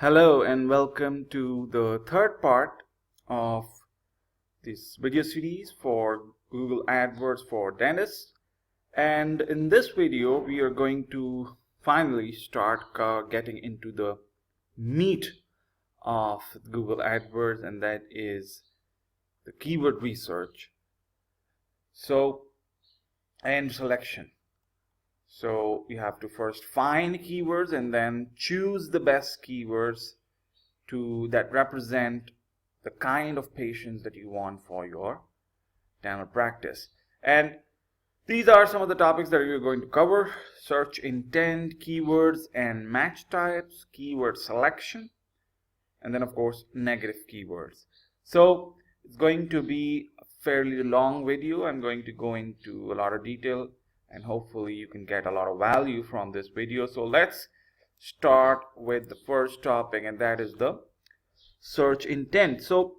Hello and welcome to the third part of this video series for Google Adwords for dentists. And in this video, we are going to finally start getting into the meat of Google Adwords, and that is the keyword research and selection. So you have to first find keywords and then choose the best keywords that represent the kind of patients that you want for your dental practice. And these are some of the topics that we're going to cover: search intent, keywords and match types, keyword selection, and then of course negative keywords. So it's going to be a fairly long video. I'm going to go into a lot of detail and hopefully you can get a lot of value from this video. So let's start with the first topic, and that is the search intent. So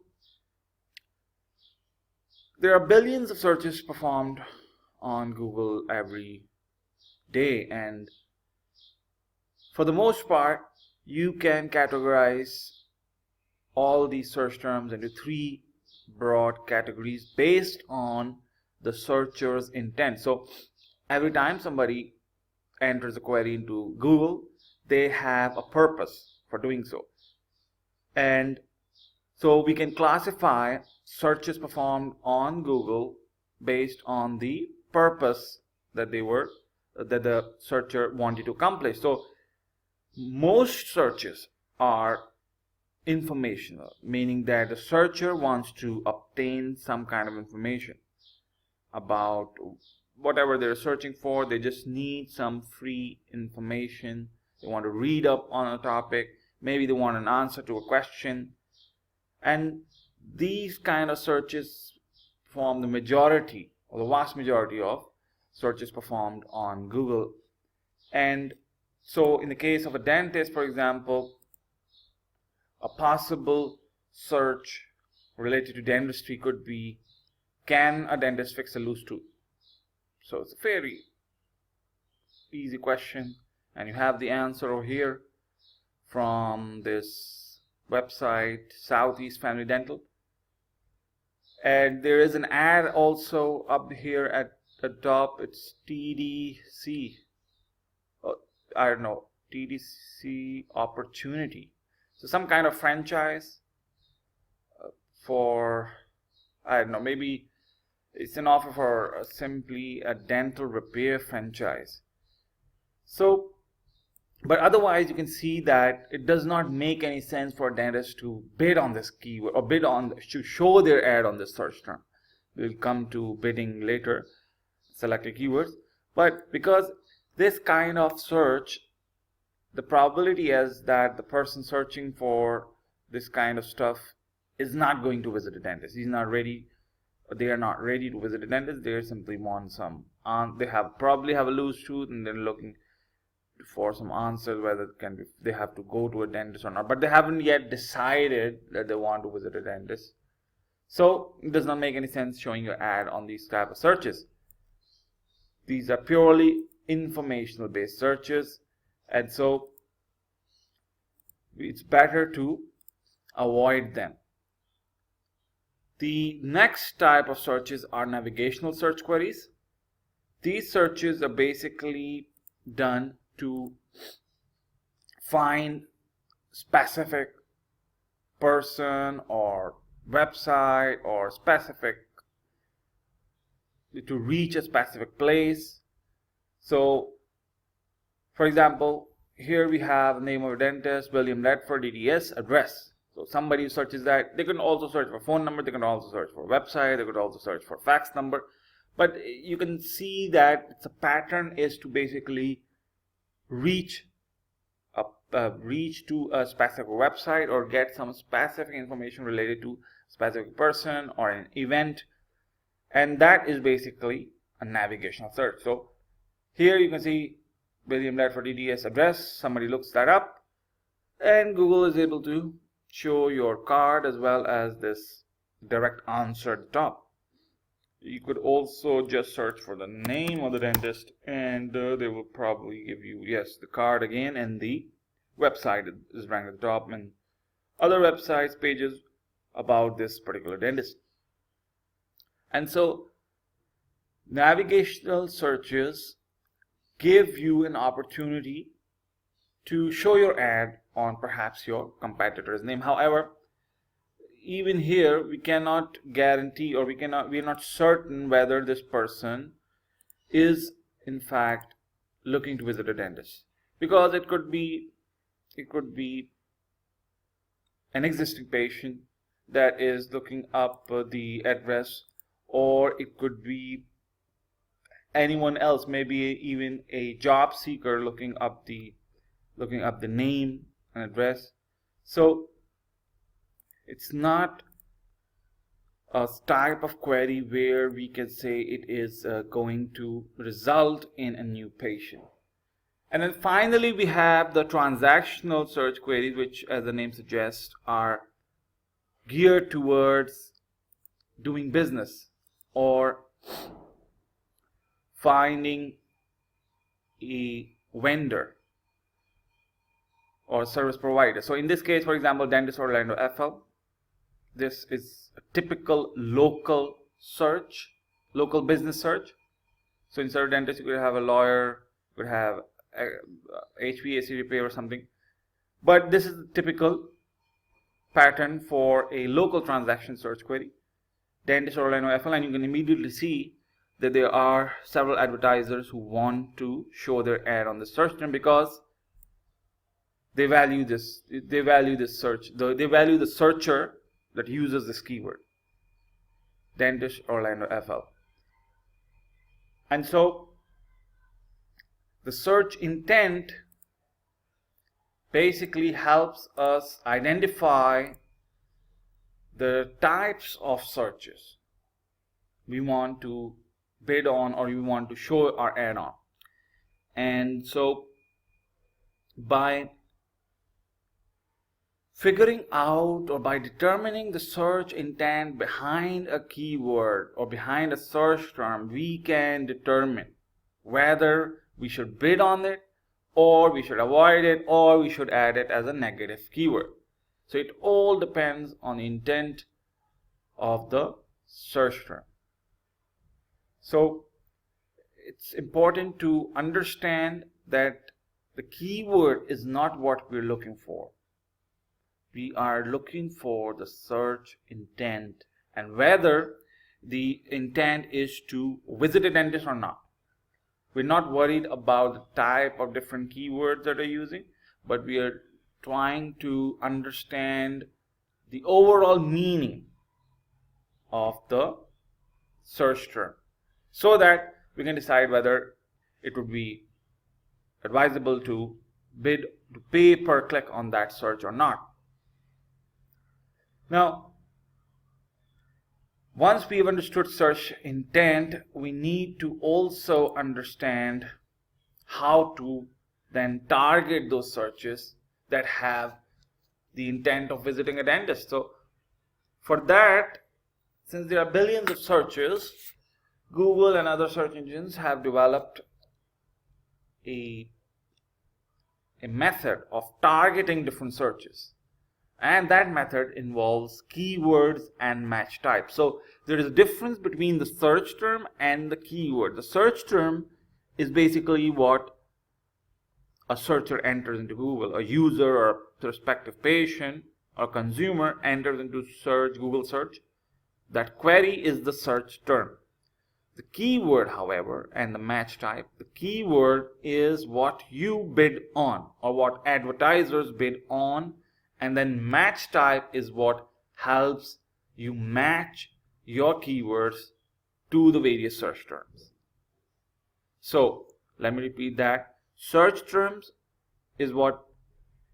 there are billions of searches performed on Google every day, and for the most part you can categorize all these search terms into three broad categories based on the searcher's intent. So every time somebody enters a query into Google, they have a purpose for doing so. And so we can classify searches performed on Google based on the purpose that the searcher wanted to accomplish. So most searches are informational, meaning that the searcher wants to obtain some kind of information about whatever they're searching for. They just need some free information. They want to read up on a topic. Maybe they want an answer to a question. And these kind of searches form the majority or the vast majority of searches performed on Google. And so in the case of a dentist, for example, a possible search related to dentistry could be, can a dentist fix a loose tooth? So it's a very easy question, and you have the answer over here from this website, Southeast Family Dental. And there is an ad also up here at the top. It's TDC, TDC opportunity. So some kind of franchise for, maybe it's an offer for simply a dental repair franchise. So, but otherwise you can see that it does not make any sense for a dentist to bid on this keyword or to show their ad on this search term. We'll come to bidding later, selected keywords. But because this kind of search, the probability is that the person searching for this kind of stuff is not going to visit a dentist. They are not ready to visit a dentist. They simply want they probably have a loose tooth and they're looking for some answers whether they have to go to a dentist or not, but they haven't yet decided that they want to visit a dentist. So it does not make any sense showing your ad on these type of searches. These are purely informational based searches, and so it's better to avoid them. The next type of searches are navigational search queries. These searches are basically done to find specific person or website or to reach a specific place. So for example, here we have name of a dentist, William Ledford, DDS, address. So somebody who searches that, they can also search for phone number, they can also search for website, they could also search for fax number. But you can see that the pattern is to basically reach to a specific website or get some specific information related to a specific person or an event, and that is basically a navigational search. So here you can see William Ledford DDS address. Somebody looks that up and Google is able to show your card as well as this direct answer at the top. You could also just search for the name of the dentist and they will probably give you, yes, the card again and the website is ranked at the top, and other websites, pages about this particular dentist. And so navigational searches give you an opportunity to show your ad on perhaps your competitor's name. However, even here we cannot guarantee, or we are not certain whether this person is in fact looking to visit a dentist, because it could be an existing patient that is looking up the address, or it could be anyone else, maybe even a job seeker looking up the name and address. So it's not a type of query where we can say it is going to result in a new patient. And then finally we have the transactional search queries, which, as the name suggests, are geared towards doing business or finding a vendor or service provider. So in this case, for example, Dentist Orlando FL, this is a typical local search, local business search. So instead of dentist, you could have a lawyer, you could have HVAC repair or something. But this is the typical pattern for a local transaction search query, Dentist Orlando FL, and you can immediately see that there are several advertisers who want to show their ad on the search term because they value this. They value this search. They value the searcher that uses this keyword, Dentist Orlando FL. And so the search intent basically helps us identify the types of searches we want to bid on or we want to show our ad on. And so by figuring out or by determining the search intent behind a keyword or behind a search term, we can determine whether we should bid on it, or we should avoid it, or we should add it as a negative keyword. So it all depends on the intent of the search term. So it's important to understand that the keyword is not what we're looking for. We are looking for the search intent and whether the intent is to visit a dentist or not. We're not worried about the type of different keywords that are using, but we are trying to understand the overall meaning of the search term so that we can decide whether it would be advisable to pay per click on that search or not. Now, once we've understood search intent, we need to also understand how to then target those searches that have the intent of visiting a dentist. So for that, since there are billions of searches, Google and other search engines have developed a method of targeting different searches. And that method involves keywords and match types. So there is a difference between the search term and the keyword. The search term is basically what a searcher enters into Google. A user or a prospective patient or consumer enters into Google search. That query is the search term. The keyword, however, and the match type, the keyword is what you bid on or what advertisers bid on. And then match type is what helps you match your keywords to the various search terms. So let me repeat that. Search terms is what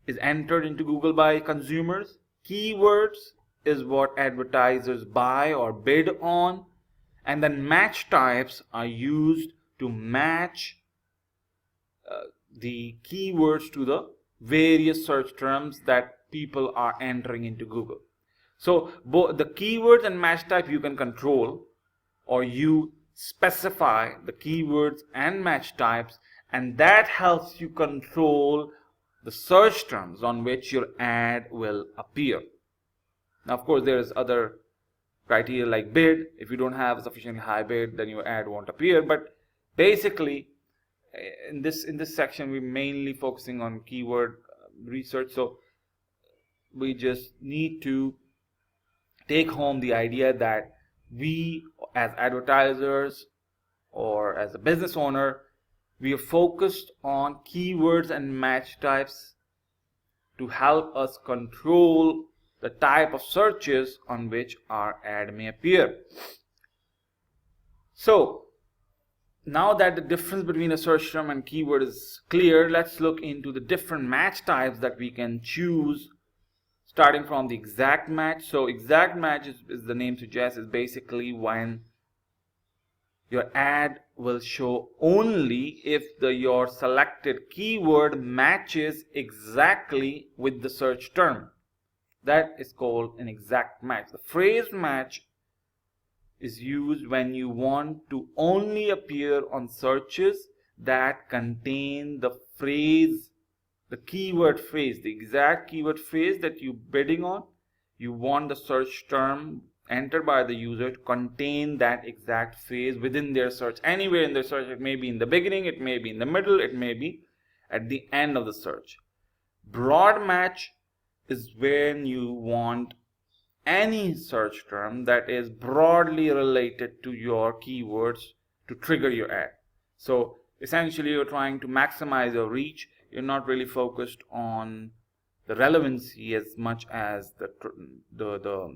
is entered into Google by consumers. Keywords is what advertisers buy or bid on. And then match types are used to match the keywords to the various search terms that people are entering into Google. So both the keywords and match type you can control, or you specify the keywords and match types, and that helps you control the search terms on which your ad will appear. Now, of course, there's other criteria like bid. If you don't have a sufficiently high bid, then your ad won't appear. But basically, in this section, we're mainly focusing on keyword research. So we just need to take home the idea that we, as advertisers or as a business owner, we are focused on keywords and match types to help us control the type of searches on which our ad may appear. So now that the difference between a search term and keyword is clear, let's look into the different match types that we can choose, starting from the exact match. So exact match, is the name suggests, is basically when your ad will show only if your selected keyword matches exactly with the search term. That is called an exact match. The phrase match is used when you want to only appear on searches that contain the phrase, the keyword phrase, the exact keyword phrase that you're bidding on. You want the search term entered by the user to contain that exact phrase within their search, anywhere in their search. It may be in the beginning, it may be in the middle, it may be at the end of the search. Broad match is when you want any search term that is broadly related to your keywords to trigger your ad. So essentially, you're trying to maximize your reach. You're not really focused on the relevancy as much as the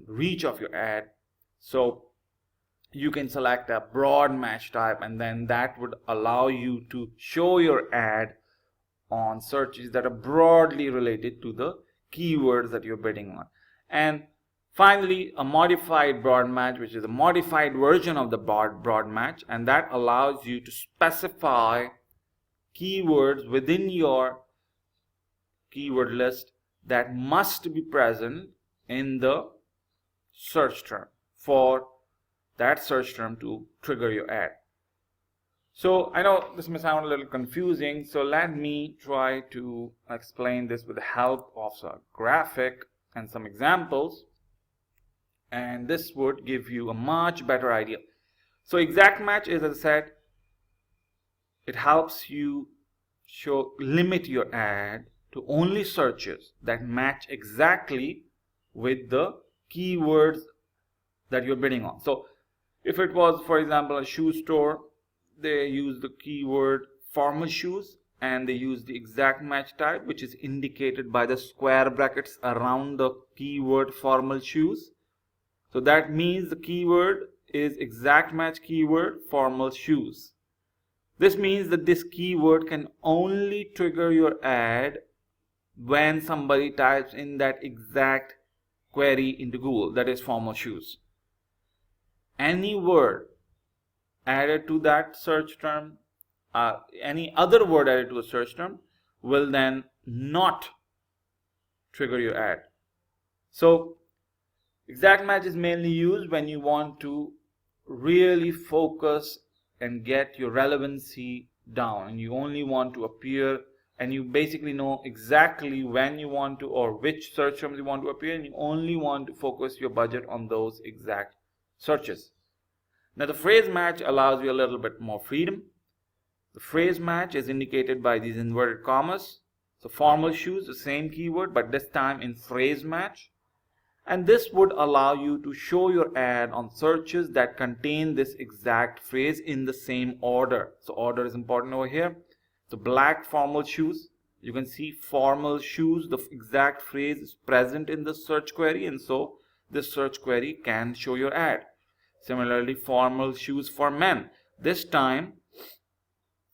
reach of your ad. So you can select a broad match type, and then that would allow you to show your ad on searches that are broadly related to the keywords that you're bidding on. And finally, a modified broad match, which is a modified version of the broad match, and that allows you to specify keywords within your keyword list that must be present in the search term for that search term to trigger your ad. So I know this may sound a little confusing, so let me try to explain this with the help of a graphic and some examples, and this would give you a much better idea. So exact match is, as I said, it helps you limit your ad to only searches that match exactly with the keywords that you're bidding on. So if it was, for example, a shoe store, they use the keyword formal shoes, and they use the exact match type, which is indicated by the square brackets around the keyword formal shoes. So that means the keyword is exact match keyword formal shoes. This means that this keyword can only trigger your ad when somebody types in that exact query into Google, that is formal shoes. Any word added to that search term, any other word added to a search term, will then not trigger your ad. So exact match is mainly used when you want to really focus and get your relevancy down, and you only want to appear, and you basically know exactly when you want to, or which search terms you want to appear, and you only want to focus your budget on those exact searches. Now the phrase match allows you a little bit more freedom. The phrase match is indicated by these inverted commas. So formal shoes, the same keyword, but this time in phrase match. And this would allow you to show your ad on searches that contain this exact phrase in the same order. So order is important over here. So black formal shoes, you can see formal shoes, the exact phrase is present in the search query, and so this search query can show your ad. Similarly, formal shoes for men. This time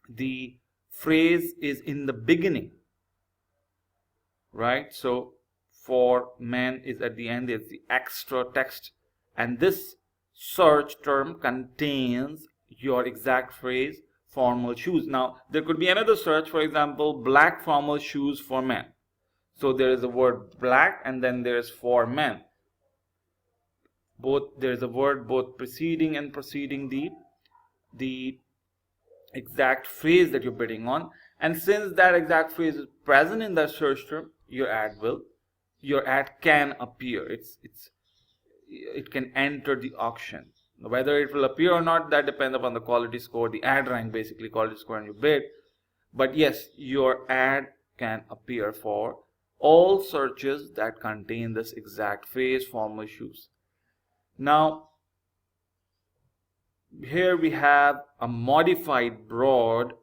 the phrase is in the beginning, right? So for men is at the end, there's the extra text, and this search term contains your exact phrase formal shoes. Now there could be another search, for example, black formal shoes for men. So there is a word black, and then there's for men. There's a word both preceding the exact phrase that you're bidding on, And since that exact phrase is present in that search term, your ad can appear. It can enter the auction. Whether it will appear or not, that depends upon the quality score, the ad rank, basically quality score, and your bid. But yes, your ad can appear for all searches that contain this exact phrase, formal shoes. Now, here we have a modified broad.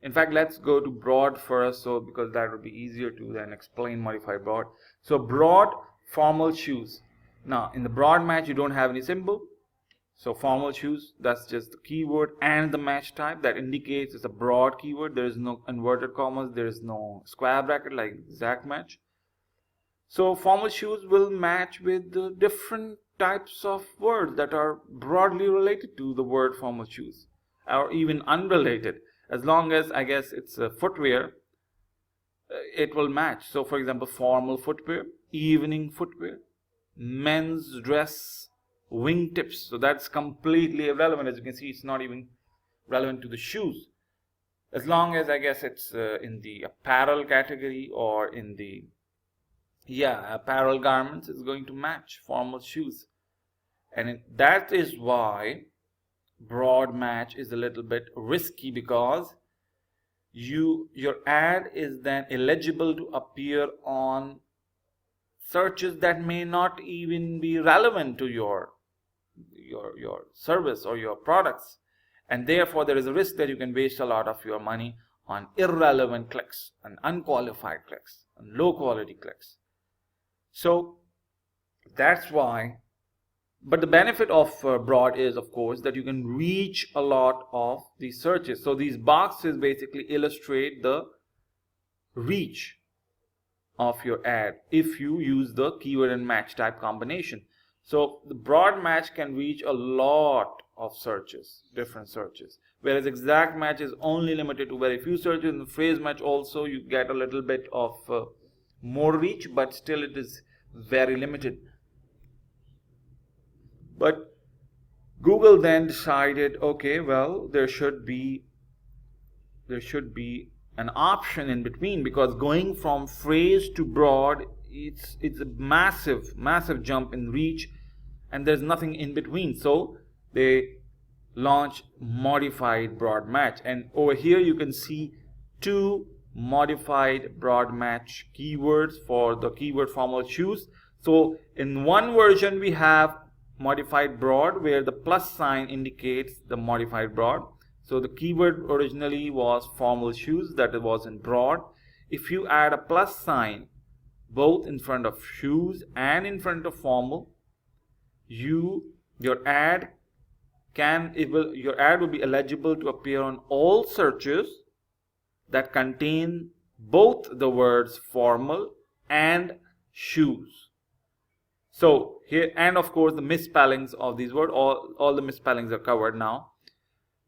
In fact, let's go to broad first, so because that would be easier to then explain modified broad. So broad formal shoes. Now in the broad match you don't have any symbol. So formal shoes, that's just the keyword and the match type that indicates it's a broad keyword. There is no inverted commas, there is no square bracket like exact match. So formal shoes will match with the different types of words that are broadly related to the word formal shoes, or even unrelated. As long as, I guess, it's a footwear, it will match. So for example, formal footwear, evening footwear, men's dress, wingtips. So that's completely irrelevant. As you can see, it's not even relevant to the shoes. As long as, I guess, it's in the apparel category or in the apparel garments, is going to match formal shoes. And that is why broad match is a little bit risky, because your ad is then eligible to appear on searches that may not even be relevant to your service or your products, and therefore there is a risk that you can waste a lot of your money on irrelevant clicks and unqualified clicks and low quality clicks. So that's why. But the benefit of broad is, of course, that you can reach a lot of these searches. So these boxes basically illustrate the reach of your ad if you use the keyword and match type combination. So the broad match can reach a lot of searches, different searches, whereas exact match is only limited to very few searches. In the phrase match also you get a little bit of more reach, but still it is very limited. But Google then decided, okay, well, there should be an option in between, because going from phrase to broad, it's a massive jump in reach, and there's nothing in between. So they launched modified broad match, and over here you can see two modified broad match keywords for the keyword formal shoes. So in one version we have modified broad, where the plus sign indicates the modified broad. So the keyword originally was formal shoes, that it was in broad. If you add a plus sign both in front of shoes and in front of formal, your ad will be eligible to appear on all searches that contain both the words formal and shoes. So here, and of course the misspellings of these words, all the misspellings are covered now.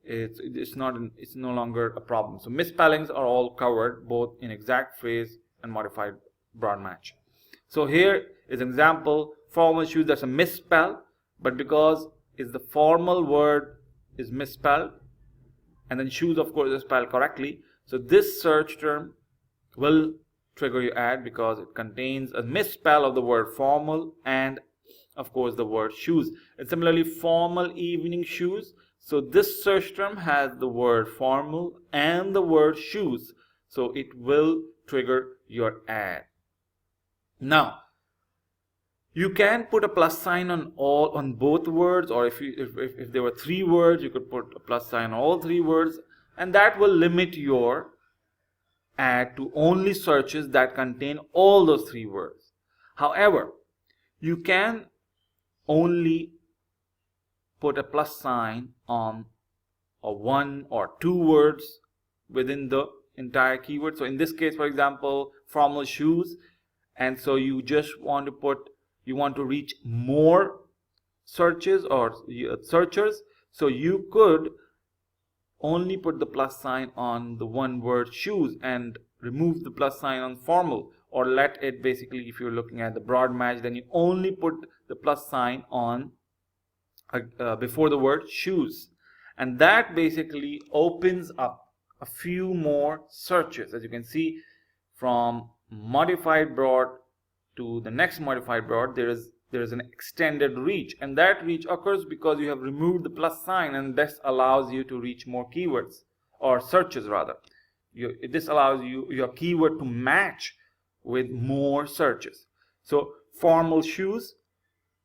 It's no longer a problem. So misspellings are all covered both in exact phrase and modified broad match. So here is an example: formal shoes, that's a misspell, but because is the formal word is misspelled, and then shoes of course is spelled correctly, so this search term will trigger your ad because it contains a misspell of the word formal and of course the word shoes. And similarly, formal evening shoes, so this search term has the word formal and the word shoes, so it will trigger your ad. Now you can put a plus sign on both words, or if there were 3 words, you could put a plus sign on all 3 words, and that will limit your ad to only searches that contain all those 3 words. However, you can only put a plus sign on 1 or 2 words within the entire keyword. So in this case, for example, formal shoes, and so you just want to reach more searches or searchers, so you could only put the plus sign on the one word shoes and remove the plus sign on formal, or let it basically, if you're looking at the broad match, then you only put the plus sign on before the word shoes, and that basically opens up a few more searches. As you can see, from modified broad to the next modified broad, there is an extended reach, and that reach occurs because you have removed the plus sign, and this allows you to reach more keywords, or searches rather. This allows your keyword to match with more searches. So formal shoes,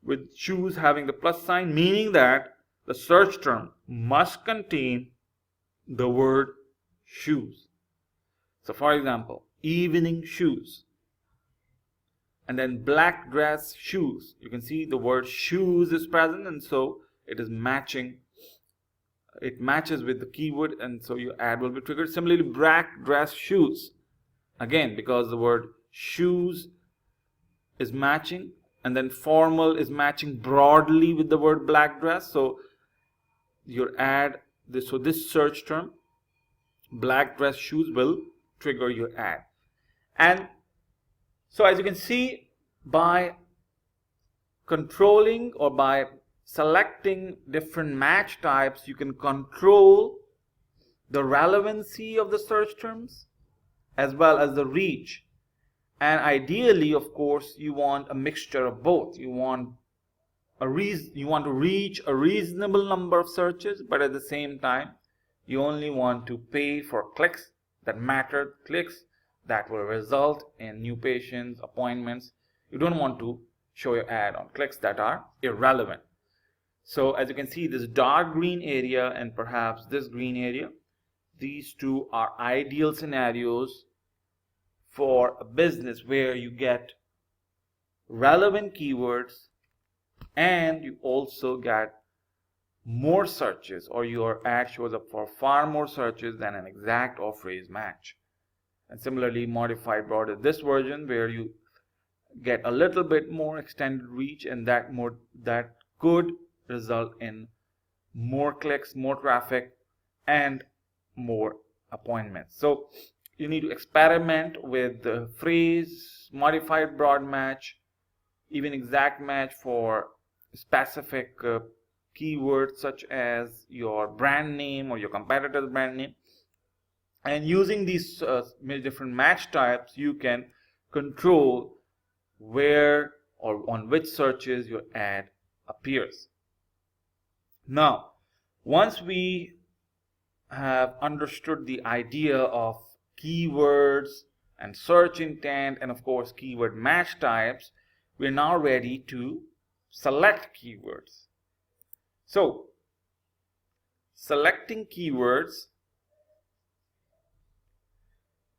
with shoes having the plus sign, meaning that the search term must contain the word shoes. So for example, evening shoes, and then black dress shoes. You can see the word shoes is present, and so it is matching. It matches with the keyword, and so your ad will be triggered. Similarly, black dress shoes, again because the word shoes is matching, and then formal is matching broadly with the word black dress. So your ad, this search term, black dress shoes, will trigger your ad. And so as you can see, by controlling or by selecting different match types, you can control the relevancy of the search terms as well as the reach. And ideally, of course, you want a mixture of both. You want to reach a reasonable number of searches, but at the same time, you only want to pay for clicks that matter, clicks that will result in new patients, appointments. You don't want to show your ad on clicks that are irrelevant. So as you can see, this dark green area and perhaps this green area, these two are ideal scenarios for a business where you get relevant keywords and you also get more searches, or your ad shows up for far more searches than an exact or phrase match. And similarly, modified broad is this version where you get a little bit more extended reach, and that could result in more clicks, more traffic, and more appointments. So you need to experiment with the phrase, modified broad match, even exact match for specific keywords such as your brand name or your competitor's brand name. And using these different match types, you can control where or on which searches your ad appears. Now, once we have understood the idea of keywords and search intent and of course keyword match types, we're now ready to select keywords. So, selecting keywords,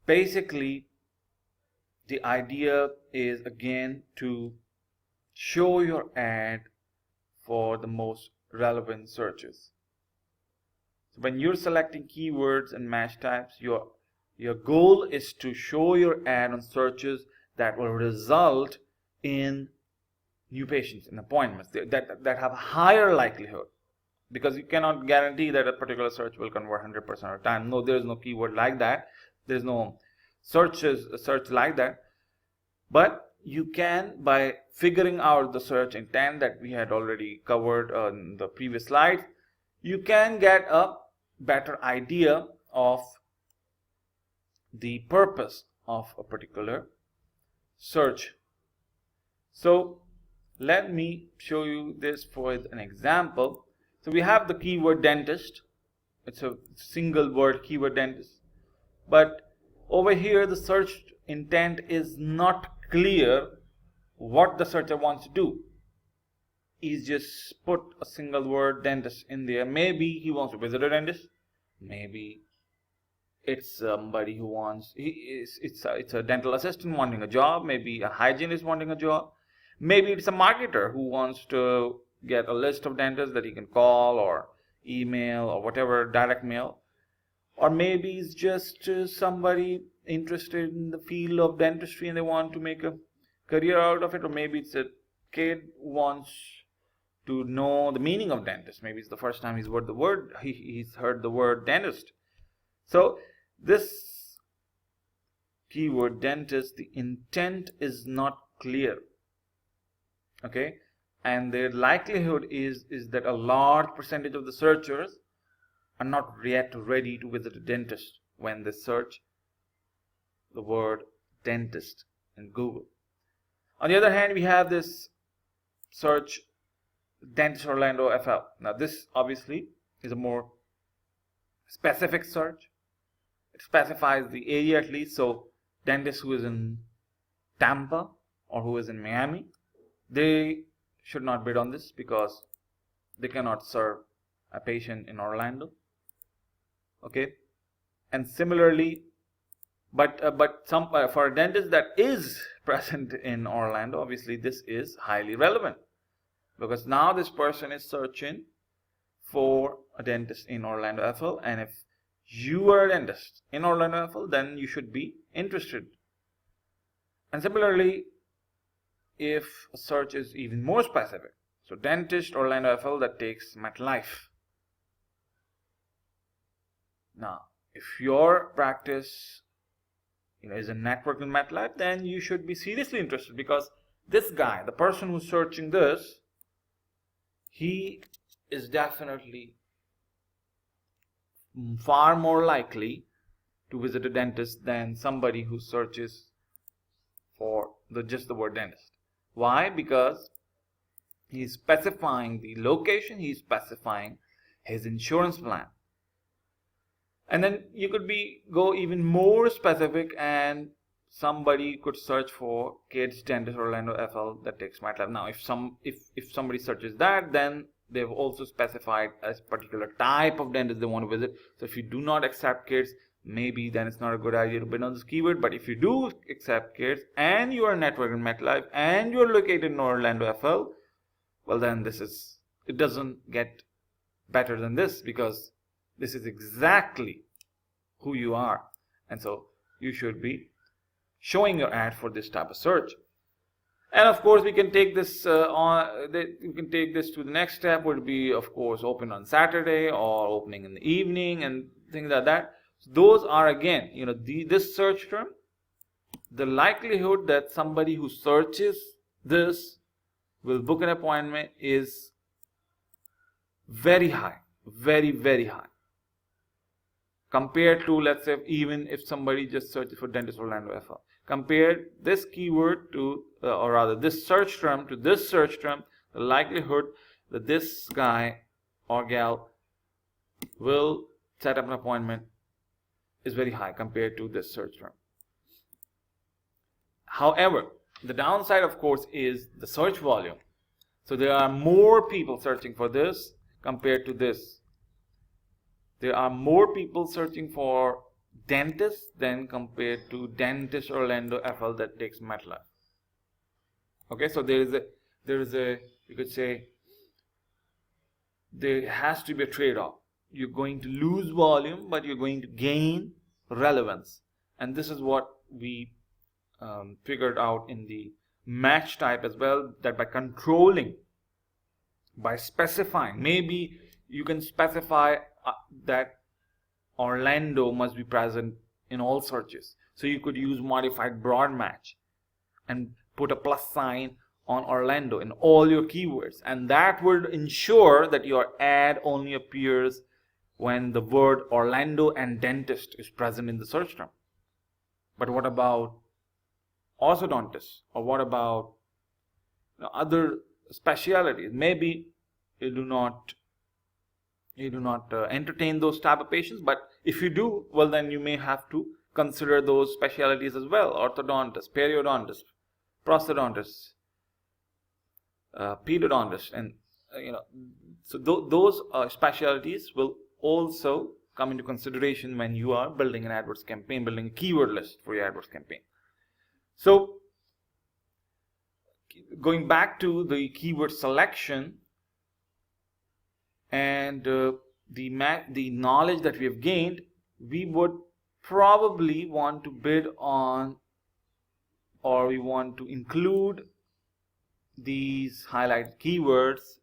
basically the idea is again to show your ad for the most relevant searches. So when you're selecting keywords and match types, your goal is to show your ad on searches that will result in new patients and appointments that have a higher likelihood, because you cannot guarantee that a particular search will convert 100% of the time. No, there is no keyword like that. There's no search like that. But you can, by figuring out the search intent that we had already covered on the previous slide, you can get a better idea of the purpose of a particular search. So let me show you this for an example. So we have the keyword dentist. It's a single word keyword dentist. But over here the search intent is not clear what the searcher wants to do. He's just put a single word dentist in there. Maybe he wants to visit a dentist. Maybe it's somebody who wants, it's a dental assistant wanting a job. Maybe a hygienist wanting a job. Maybe it's a marketer who wants to get a list of dentists that he can call or email or whatever, direct mail. Or maybe it's just somebody interested in the field of dentistry and they want to make a career out of it. Or maybe it's a kid who wants to know the meaning of dentist. Maybe it's the first time he's heard the word dentist. So this keyword dentist, the intent is not clear. Okay, and the likelihood is that a large percentage of the searchers are not yet ready to visit a dentist. when they search the word dentist in Google. On the other hand, we have this search Dentist Orlando FL. Now this obviously is a more specific search. It specifies the area at least. So dentist who is in Tampa or who is in Miami, they should not bid on this because they cannot serve a patient in Orlando. Okay, and similarly, but for a dentist that is present in Orlando, obviously this is highly relevant because now this person is searching for a dentist in Orlando FL, and if you are a dentist in Orlando FL, then you should be interested. And similarly, if a search is even more specific, so dentist Orlando FL that takes MetLife. Now, if your practice is a network in MetLife, then you should be seriously interested because this guy, the person who's searching this, he is definitely far more likely to visit a dentist than somebody who searches for just the word dentist. Why? Because he's specifying the location, he's specifying his insurance plan. And then you could go even more specific, and somebody could search for kids dentist Orlando FL that takes MetLife. Now, if somebody searches that, then they've also specified a particular type of dentist they want to visit. So if you do not accept kids, maybe then it's not a good idea to bid on this keyword. But if you do accept kids and you are a network in MetLife and you're located in Orlando FL, well then it doesn't get better than this because this is exactly who you are, and so you should be showing your ad for this type of search. And of course, we can take this we can take this to the next step, would be of course open on Saturday or opening in the evening and things like that. So those are again, this search term, the likelihood that somebody who searches this will book an appointment is very high, very, very high, compared to, let's say, even if somebody just searches for dentist Orlando FL. Compare this keyword to, or rather this search term to this search term, the likelihood that this guy or gal will set up an appointment is very high compared to this search term. However, the downside, of course, is the search volume. So there are more people searching for this compared to this. There are more people searching for dentist than compared to dentist Orlando FL that takes MetLife. Okay, so there is a you could say there has to be a trade-off. You're going to lose volume, but you're going to gain relevance, and this is what we figured out in the match type as well, that by controlling, by specifying, maybe you can specify that Orlando must be present in all searches. So you could use modified broad match and put a plus sign on Orlando in all your keywords, and that would ensure that your ad only appears when the word Orlando and dentist is present in the search term. But what about orthodontist, or what about other specialities? Maybe you do not entertain those type of patients, but if you do, well then you may have to consider those specialities as well: orthodontist, periodontist, prosthodontist, pedodontist, and so those specialities will also come into consideration when you are building an AdWords campaign, building a keyword list for your AdWords campaign. So going back to the keyword selection and the knowledge that we have gained, we would probably want to bid on, or we want to include these highlighted keywords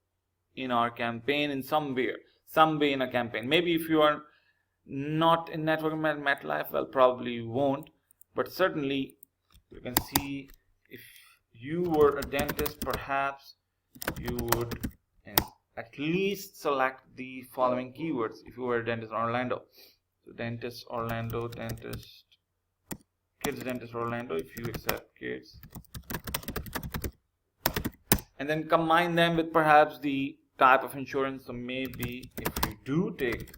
in our campaign in some way in a campaign. Maybe if you are not in network MetLife, well, probably you won't, but certainly you can see if you were a dentist, perhaps you would at least select the following keywords if you were a dentist in Orlando. So dentist Orlando, dentist, kids dentist Orlando, if you accept kids. And then combine them with perhaps the type of insurance. So maybe if you do take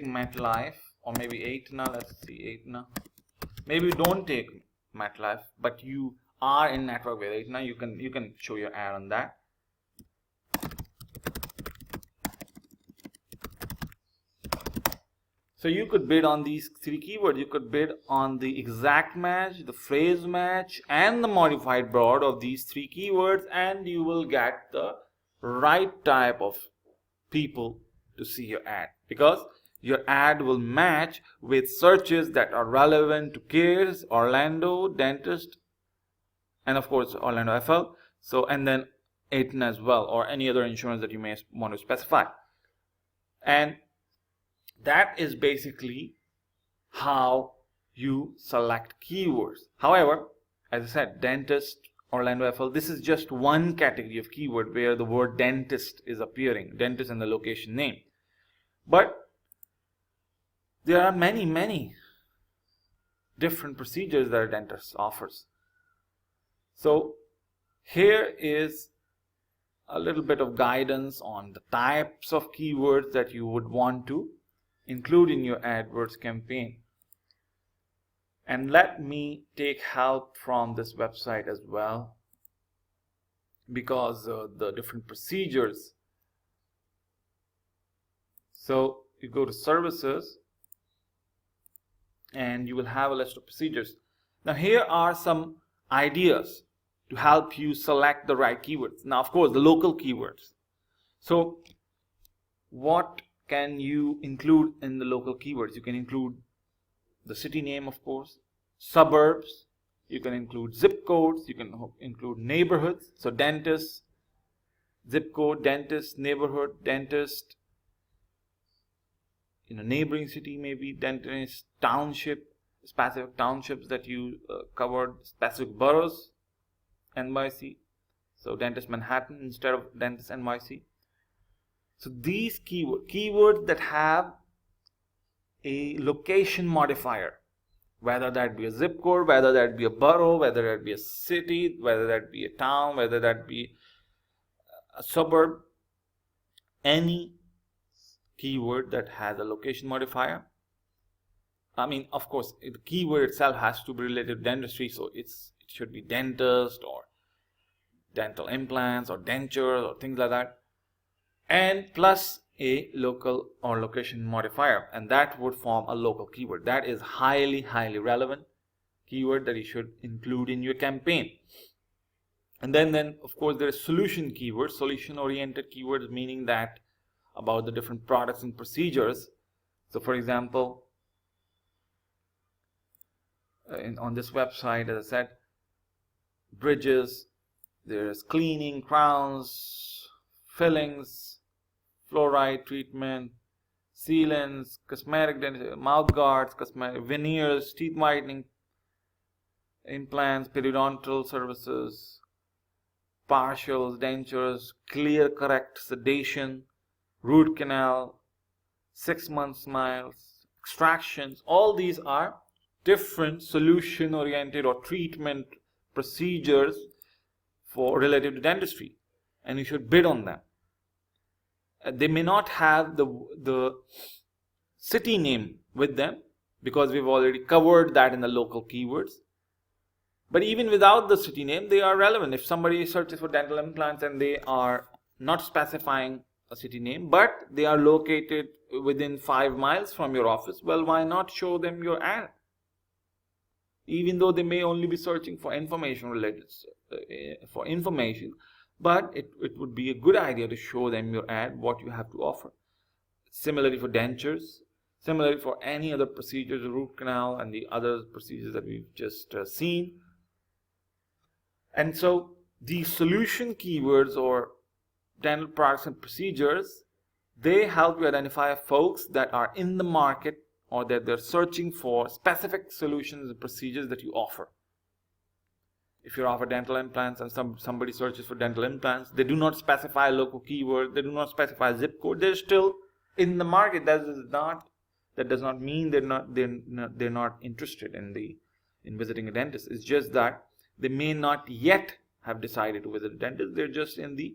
MetLife, or maybe Aetna, let's see, Aetna. Maybe you don't take MetLife, but you are in network with Aetna, you can show your ad on that. So you could bid on these three keywords. You could bid on the exact match, the phrase match, and the modified broad of these three keywords, and you will get the right type of people to see your ad, because your ad will match with searches that are relevant to kids, Orlando, dentist, and of course Orlando FL. So, and then Aetna as well, or any other insurance that you may want to specify. And that is basically how you select keywords. However, as I said, dentist, Orlando FL, this is just one category of keyword where the word dentist is appearing, dentist and the location name. But there are many different procedures that a dentist offers. So here is a little bit of guidance on the types of keywords that you would want to include in your AdWords campaign. And let me take help from this website as well, because the different procedures. So you go to services and you will have a list of procedures. Now here are some ideas to help you select the right keywords. Now of course the local keywords. So what can you include in the local keywords? You can include the city name, of course, suburbs, you can include zip codes, you can include neighborhoods. So dentist, zip code, dentist, neighborhood, dentist, in a neighboring city, maybe dentist, township, specific townships that you covered, specific boroughs, NYC. So dentist Manhattan instead of dentist NYC. So these keywords that have a location modifier, whether that be a zip code, whether that be a borough, whether that be a city, whether that be a town, whether that be a suburb, any keyword that has a location modifier. I mean, of course, the keyword itself has to be related to dentistry, so it should be dentist or dental implants or dentures or things like that, and plus a local or location modifier, and that would form a local keyword. That is highly relevant keyword that you should include in your campaign. And then of course there is solution keywords, solution oriented keywords, meaning that about the different products and procedures. So for example, on this website, as I said, bridges, there's cleaning, crowns, fillings, fluoride treatment, sealants, cosmetic dentistry, mouth guards, cosmetic veneers, teeth whitening, implants, periodontal services, partials, dentures, clear correct sedation, root canal, 6-month smiles, extractions. All these are different solution oriented or treatment procedures for related to dentistry, and you should bid on them. They may not have the city name with them because we've already covered that in the local keywords, but even without the city name they are relevant. If somebody searches for dental implants and they are not specifying a city name but they are located within 5 miles from your office, well, why not show them your ad, even though they may only be searching for information related but it would be a good idea to show them your ad, what you have to offer. Similarly for dentures, similarly for any other procedures, root canal and the other procedures that we've just seen. And so these solution keywords or dental products and procedures, they help you identify folks that are in the market or that they're searching for specific solutions and procedures that you offer. If you offer dental implants and somebody searches for dental implants, they do not specify local keyword, they do not specify zip code, they're still in the market. That does not mean they're not interested in visiting a dentist. It's just that they may not yet have decided to visit a dentist. They're just in the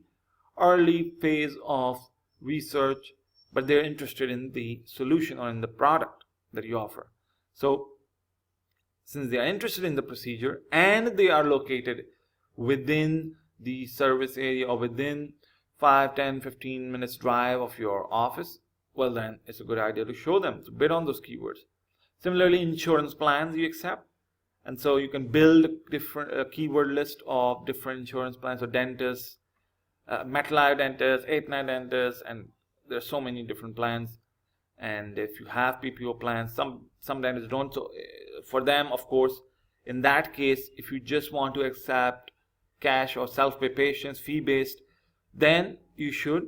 early phase of research, but they're interested in the solution or in the product that you offer. So since they are interested in the procedure and they are located within the service area or within 5, 10, 15 minutes drive of your office, well then it's a good idea to show them, to bid on those keywords. Similarly, insurance plans you accept, and so you can build different keyword list of different insurance plans. So dentists, MetLife dentists, 8-9 dentists, and there's so many different plans. And if you have PPO plans, some dentists don't. So for them, of course, in that case, if you just want to accept cash or self-pay patients, fee-based, then you should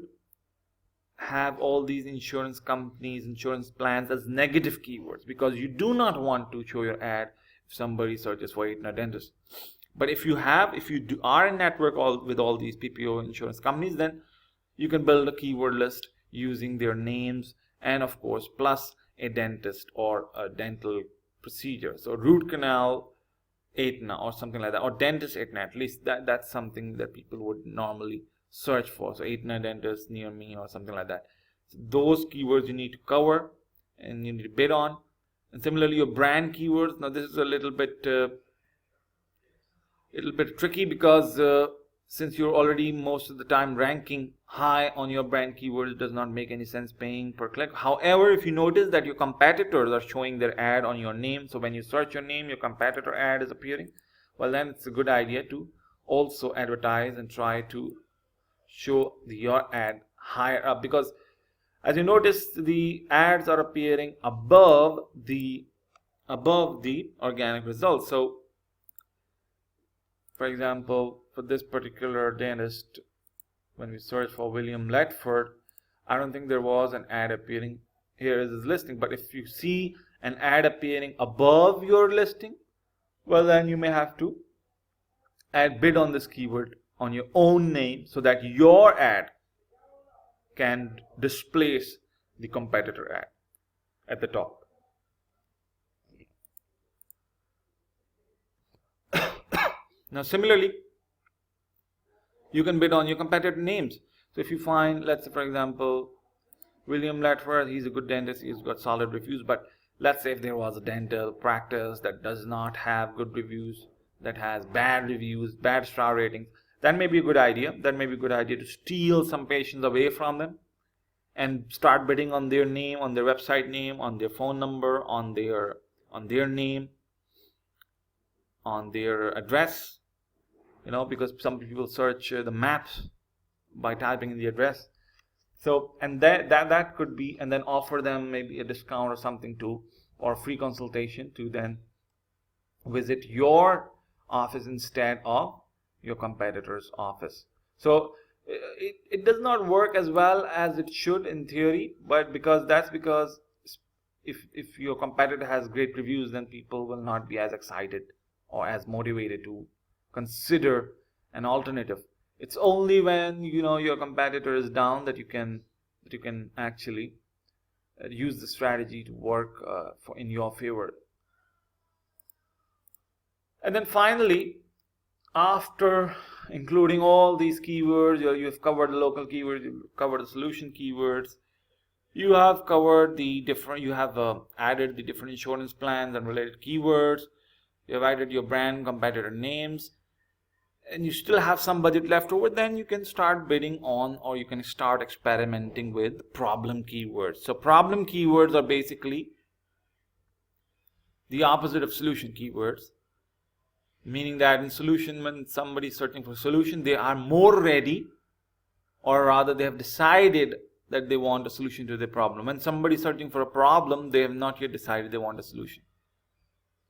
have all these insurance companies, insurance plans as negative keywords, because you do not want to show your ad if somebody searches for 8-9 dentists. But if you are in network with all these PPO insurance companies, then you can build a keyword list using their names, and of course plus a dentist or a dental procedure. So root canal 8-9 or something like that, or dentist 8-9, at least that's something that people would normally search for. So 8-9 dentists near me or something like that. So those keywords you need to cover and you need to bid on. And similarly, your brand keywords. Now this is a little bit tricky, because since you're already most of the time ranking high on your brand keywords, it does not make any sense paying per click. However, if you notice that your competitors are showing their ad on your name, so when you search your name, your competitor ad is appearing, well then it's a good idea to also advertise and try to show your ad higher up, because as you notice, the ads are appearing above the organic results. So for example, for this particular dentist, when we search for William Ledford, I don't think there was an ad appearing. Here is his listing, but if you see an ad appearing above your listing, well then you may have to bid on this keyword on your own name, so that your ad can displace the competitor ad at the top. Now similarly, you can bid on your competitor names. So if you find, let's say for example, William Ledford, he's a good dentist, he's got solid reviews, but let's say if there was a dental practice that does not have good reviews, that has bad reviews, bad star ratings, that may be a good idea. That may be a good idea to steal some patients away from them and start bidding on their name, on their website name, on their phone number, on their name, on their address. You know, because some people search the maps by typing in the address. So, and that could be, and then offer them maybe a discount or something too, or free consultation to then visit your office instead of your competitor's office. So it does not work as well as it should in theory, but because if your competitor has great reviews, then people will not be as excited or as motivated to consider an alternative. It's only when your competitor is down that you can actually use the strategy to work in your favor. And then finally, after including all these keywords, you have covered the local keywords, you've covered the solution keywords, you have covered you have added the different insurance plans and related keywords, you have added your brand competitor names, and you still have some budget left over, then you can start bidding on, or you can start experimenting with problem keywords. So problem keywords are basically the opposite of solution keywords, meaning that in solution, when somebody is searching for a solution, they are more ready, or rather they have decided that they want a solution to their problem. When somebody is searching for a problem, they have not yet decided they want a solution.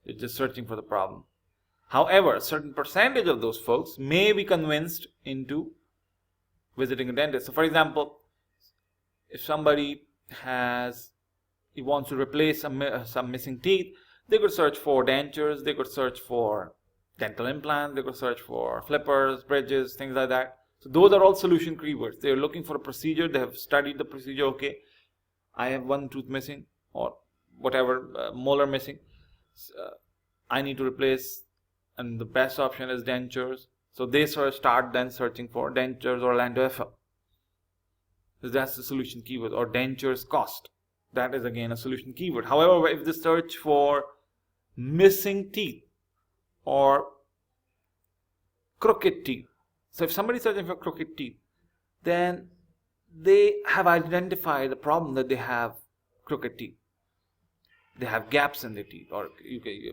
They're just searching for the problem. However, a certain percentage of those folks may be convinced into visiting a dentist. So for example, if somebody wants to replace some missing teeth, they could search for dentures, they could search for dental implants, they could search for flippers, bridges, things like that. So those are all solution keywords. They're looking for a procedure, they have studied the procedure, okay, I have one tooth missing or whatever, molar missing, I need to replace, and the best option is dentures. So they start then searching for dentures or Orlando FL. So that's the solution keyword. Or dentures cost. That is again a solution keyword. However, if they search for missing teeth or crooked teeth, so if somebody is searching for crooked teeth, then they have identified the problem that they have crooked teeth. They have gaps in their teeth, or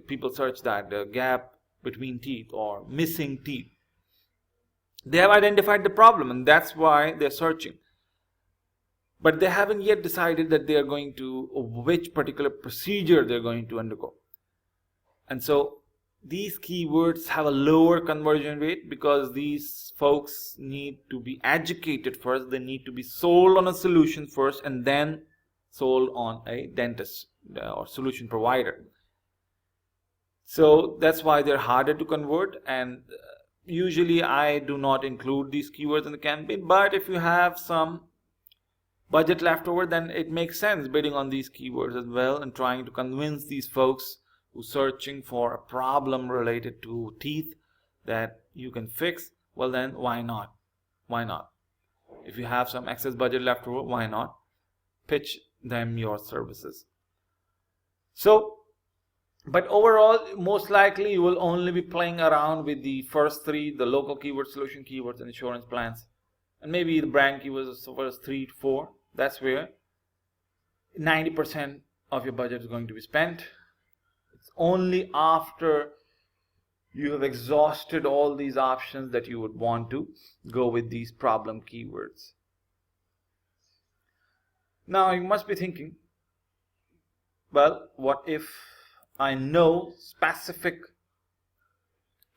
people search that the gap between teeth or missing teeth. They have identified the problem, and that's why they're searching. But they haven't yet decided that they are going to, which particular procedure they're going to undergo. And so these keywords have a lower conversion rate because these folks need to be educated first. They need to be sold on a solution first and then sold on a dentist or solution provider. So that's why they're harder to convert, and usually I do not include these keywords in the campaign. But if you have some budget left over, then it makes sense bidding on these keywords as well and trying to convince these folks who are searching for a problem related to teeth that you can fix. Well, then why not? Why not? If you have some excess budget left over, why not pitch them your services? So, but overall, most likely you will only be playing around with the first three, the local keywords, solution keywords, and insurance plans, and maybe the brand keywords, the first 3 to 4. That's where 90% of your budget is going to be spent. It's only after you have exhausted all these options that you would want to go with these problem keywords. Now you must be thinking, well, what if I know specific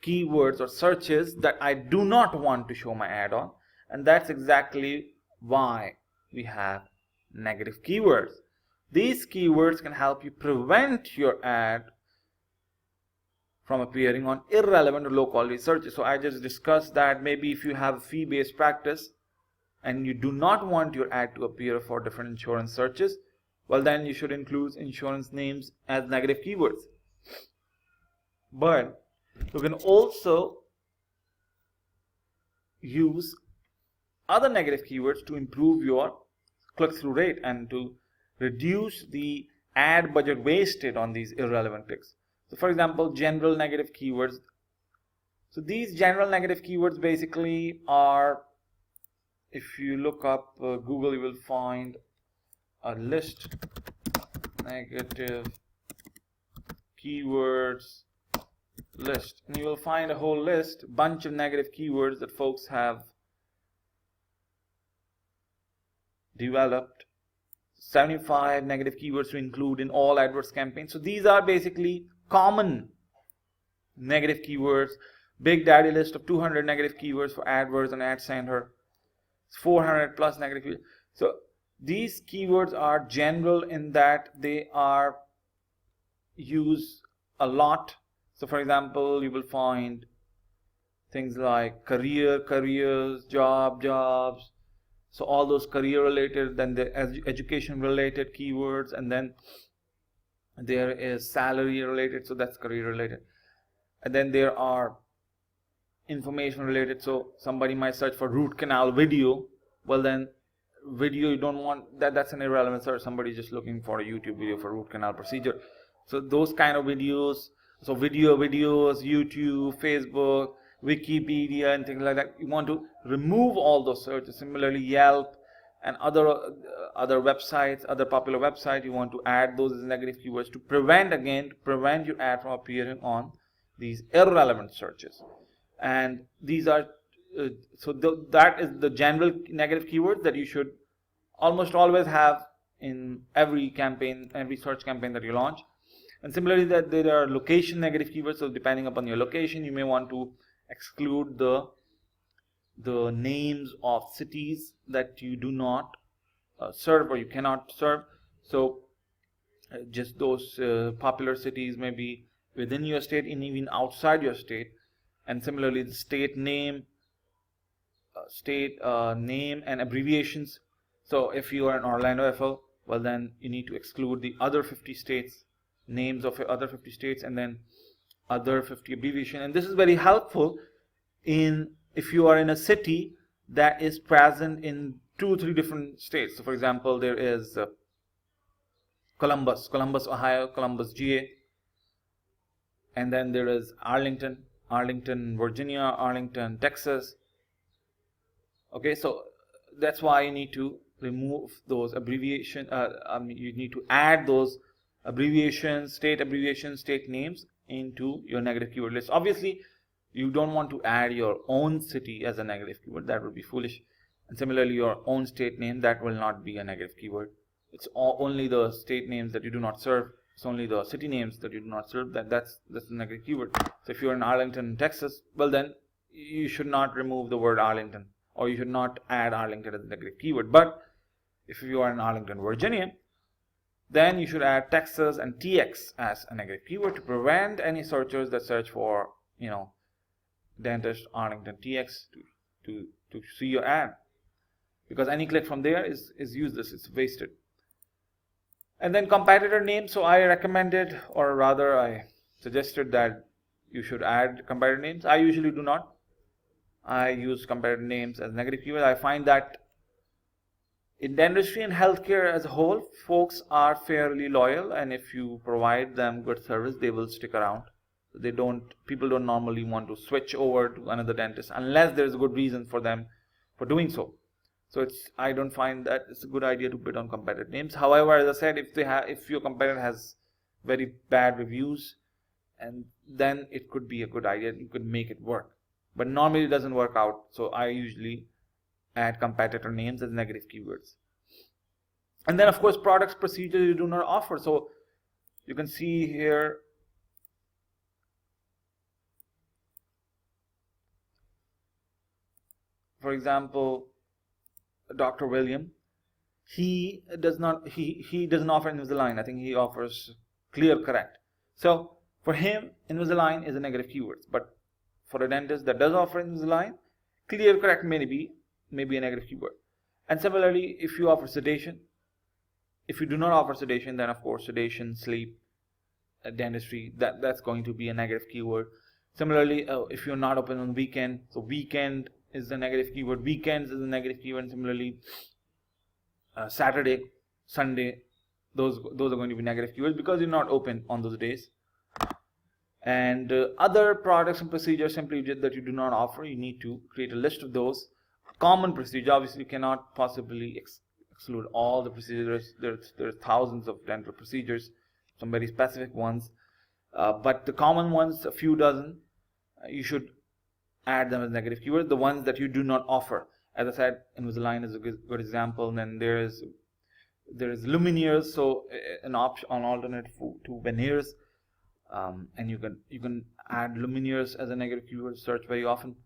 keywords or searches that I do not want to show my ad on? And that's exactly why we have negative keywords. These keywords can help you prevent your ad from appearing on irrelevant or low quality searches. So I just discussed that maybe if you have a fee-based practice and you do not want your ad to appear for different insurance searches, well, then you should include insurance names as negative keywords. But you can also use other negative keywords to improve your click-through rate and to reduce the ad budget wasted on these irrelevant clicks. So for example, general negative keywords. So these general negative keywords basically are, if you look up Google, you will find a list, negative keywords list, and you will find a whole list, bunch of negative keywords that folks have developed. 75 negative keywords to include in all AdWords campaigns. So these are basically common negative keywords. Big Daddy list of 200 negative keywords for AdWords and Ad Center. 400 plus negative keywords. So these keywords are general in that they are used a lot. So for example, you will find things like career, careers, job, jobs. So all those career related, then the education related keywords, and then there is salary related, so that's career related. And then there are information related, so somebody might search for root canal video. Well, then video, you don't want that, that's an irrelevant search. Somebody just looking for a YouTube video for root canal procedure. So those kind of videos, so videos, YouTube, Facebook, Wikipedia and things like that, you want to remove all those searches. Similarly, Yelp and other websites, other popular websites, you want to add those as negative keywords to prevent your ad from appearing on these irrelevant searches. And these are that is the general negative keywords that you should almost always have in every campaign, every search campaign that you launch. And similarly, that there are location negative keywords. So depending upon your location, you may want to exclude the names of cities that you do not serve or you cannot serve. So just those popular cities, maybe within your state and even outside your state. And similarly, the state name and abbreviations. So if you are an Orlando FL, well, then you need to exclude the other 50 states, names of other 50 states, and then other 50 abbreviation. And this is very helpful in if you are in a city that is present in 2 or 3 different states. So for example, there is Columbus, Ohio, Columbus, GA, and then there is Arlington, Virginia, Arlington, Texas. Okay, so that's why you need to remove those abbreviation. You need to add those abbreviations, state names into your negative keyword list. Obviously, you don't want to add your own city as a negative keyword. That would be foolish. And similarly, your own state name, that will not be a negative keyword. It's only the state names that you do not serve. It's only the city names that you do not serve. That's the negative keyword. So if you're in Arlington, Texas, well then you should not remove the word Arlington, or you should not add Arlington as a negative keyword. But if you are in Arlington, Virginia, then you should add Texas and TX as a negative keyword to prevent any searchers that search for, dentist Arlington TX to see your ad, because any click from there is useless, it's wasted. And then competitor names. So I recommended, or rather I suggested that you should add competitor names. I usually do not. I use competitor names as negative keyword. I find that in dentistry and healthcare as a whole, folks are fairly loyal, and if you provide them good service, they will stick around. People don't normally want to switch over to another dentist unless there is a good reason for them for doing so. So I don't find that it's a good idea to bid on competitor names. However, as I said, if your competitor has very bad reviews, and then it could be a good idea. You could make it work. But normally it doesn't work out. So I usually add competitor names as negative keywords. And then of course products, procedures you do not offer. So you can see here, for example, Dr. William, he doesn't offer Invisalign. I think he offers Clear Correct. So for him, Invisalign is a negative keyword. But for a dentist that does offer Invisalign, Clear Correct may be a negative keyword. And similarly, if you offer sedation, if you do not offer sedation, then of course sedation, sleep, dentistry, that's going to be a negative keyword. Similarly, if you're not open on weekend, so weekend is the negative keyword, weekends is a negative keyword. And similarly, Saturday, Sunday, those are going to be negative keywords because you're not open on those days. And other products and procedures simply that you do not offer, you need to create a list of those. Common procedure, obviously you cannot possibly exclude all the procedures. There's thousands of dental procedures, some very specific ones, but the common ones, a few dozen, you should add them as negative keywords. The ones that you do not offer, as I said, Invisalign is a good example. And then there is lumineers, so an alternative to veneers, and you can add lumineers as a negative keyword search very often.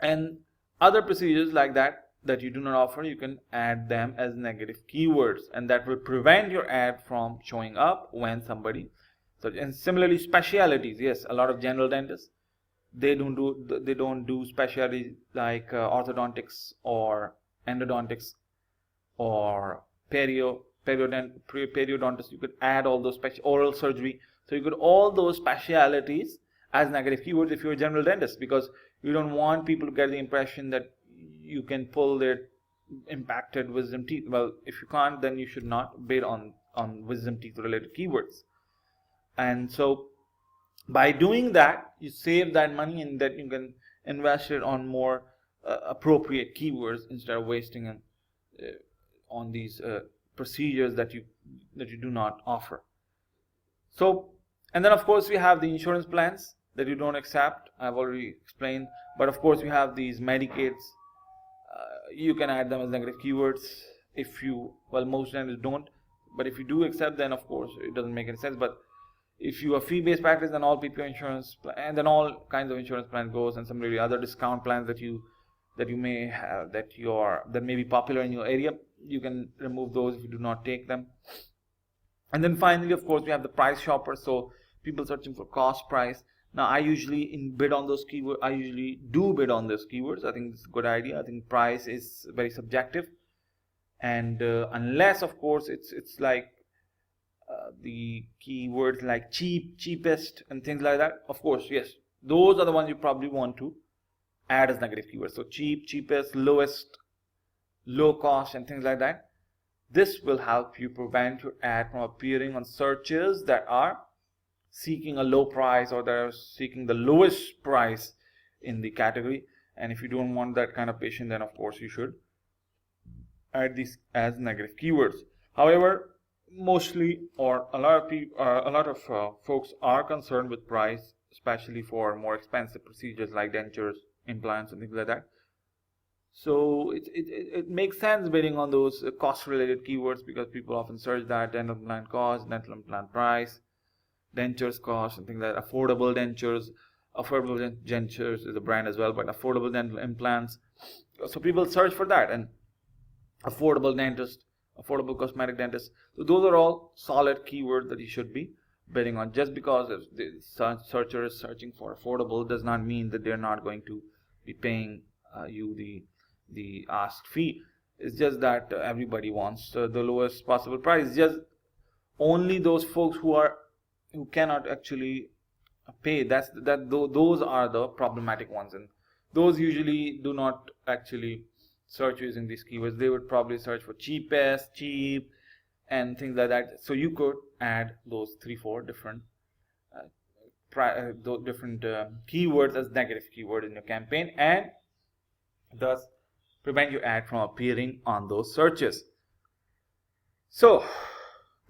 And other procedures like that you do not offer, you can add them as negative keywords, and that will prevent your ad from showing up when somebody. So, and similarly, specialities. Yes, a lot of general dentists, they don't do specialties like orthodontics or endodontics or periodontist. You could add all those oral surgery. So you could all those specialities as negative keywords if you're a general dentist, because you don't want people to get the impression that you can pull their impacted wisdom teeth. Well, if you can't, then you should not bid on wisdom teeth related keywords. And so by doing that, you save that money, and that you can invest it on more appropriate keywords instead of wasting on these procedures that you do not offer. So, and then of course we have the insurance plans that you don't accept. I've already explained. But of course we have these Medicaids. You can add them as negative keywords most dentists don't. But if you do accept, then of course it doesn't make any sense. But if you are fee-based practice, then all PPO insurance, and then all kinds of insurance plans goes, and some really other discount plans that you may have that may be popular in your area, you can remove those if you do not take them. And then finally, of course, we have the price shopper. So people searching for cost price. Now I usually bid on those keywords. I usually do bid on those keywords. I think it's a good idea. I think price is very subjective, and unless of course it's like the keywords like cheap, cheapest, and things like that. Of course, yes, those are the ones you probably want to add as negative keywords. So cheap, cheapest, lowest, low cost, and things like that. This will help you prevent your ad from appearing on searches that are seeking a low price or that are seeking the lowest price in the category. And if you don't want that kind of patient, then of course you should add these as negative keywords. However, mostly or a lot of folks are concerned with price, especially for more expensive procedures like dentures, implants, and things like that. So it makes sense bidding on those cost related keywords, because people often search that: dental implant cost, dental implant price, dentures cost, and things like that. Affordable dentures. Affordable dentures is a brand as well, but affordable dental implants. So people search for that, and affordable dentist, affordable cosmetic dentist. So those are all solid keywords that you should be bidding on. Just because if the searcher is searching for affordable does not mean that they're not going to be paying you the asked fee. It's just that everybody wants the lowest possible price. Just only those folks who cannot actually pay, those are the problematic ones, and those usually do not actually search using these keywords. They would probably search for cheapest, cheap, and things like that. So you could add those 3-4 different keywords as negative keyword in your campaign, and thus prevent your ad from appearing on those searches. So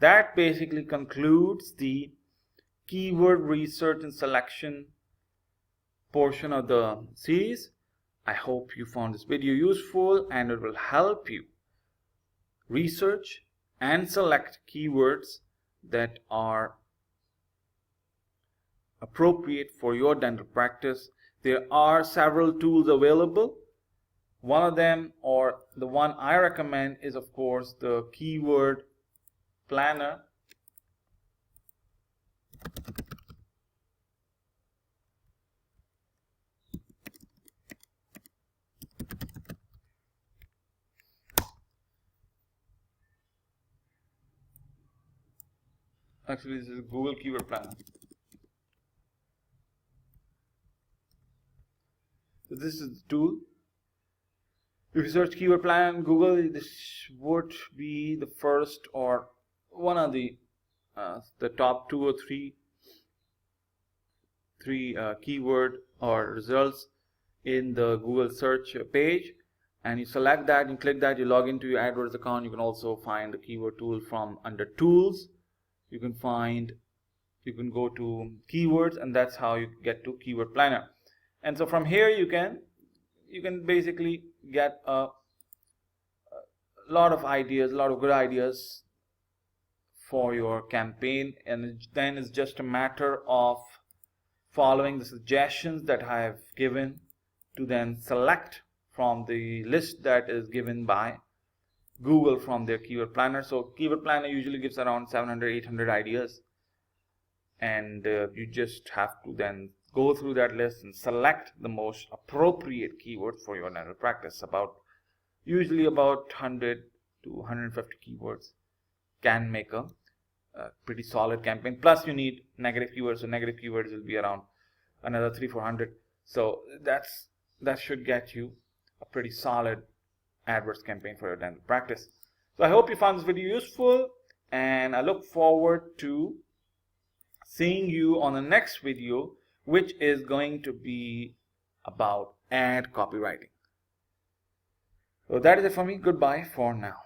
that basically concludes the keyword research and selection portion of the series. I hope you found this video useful, and it will help you research and select keywords that are appropriate for your dental practice. There are several tools available. One of them, or the one I recommend, is of course the keyword planner. Actually, this is Google Keyword Planner. So this is the tool. If you search keyword planner in Google, this would be the first or one of the top 2 or 3 keyword or results in the Google search page. And you select that, you click that, you log into your AdWords account. You can also find the keyword tool from under tools. You can go to keywords, and that's how you get to keyword planner. And so from here you can basically get a lot of ideas, a lot of good ideas for your campaign, and then it's just a matter of following the suggestions that I have given to then select from the list that is given by Google from their keyword planner. So keyword planner usually gives around 700-800 ideas, and you just have to then go through that list and select the most appropriate keyword for your dental practice. Usually about 100 to 150 keywords can make a pretty solid campaign. Plus you need negative keywords, so negative keywords will be around another 300-400. So that should get you a pretty solid AdWords campaign for your dental practice. So I hope you found this video useful, and I look forward to seeing you on the next video, which is going to be about ad copywriting. So that is it for me. Goodbye for now.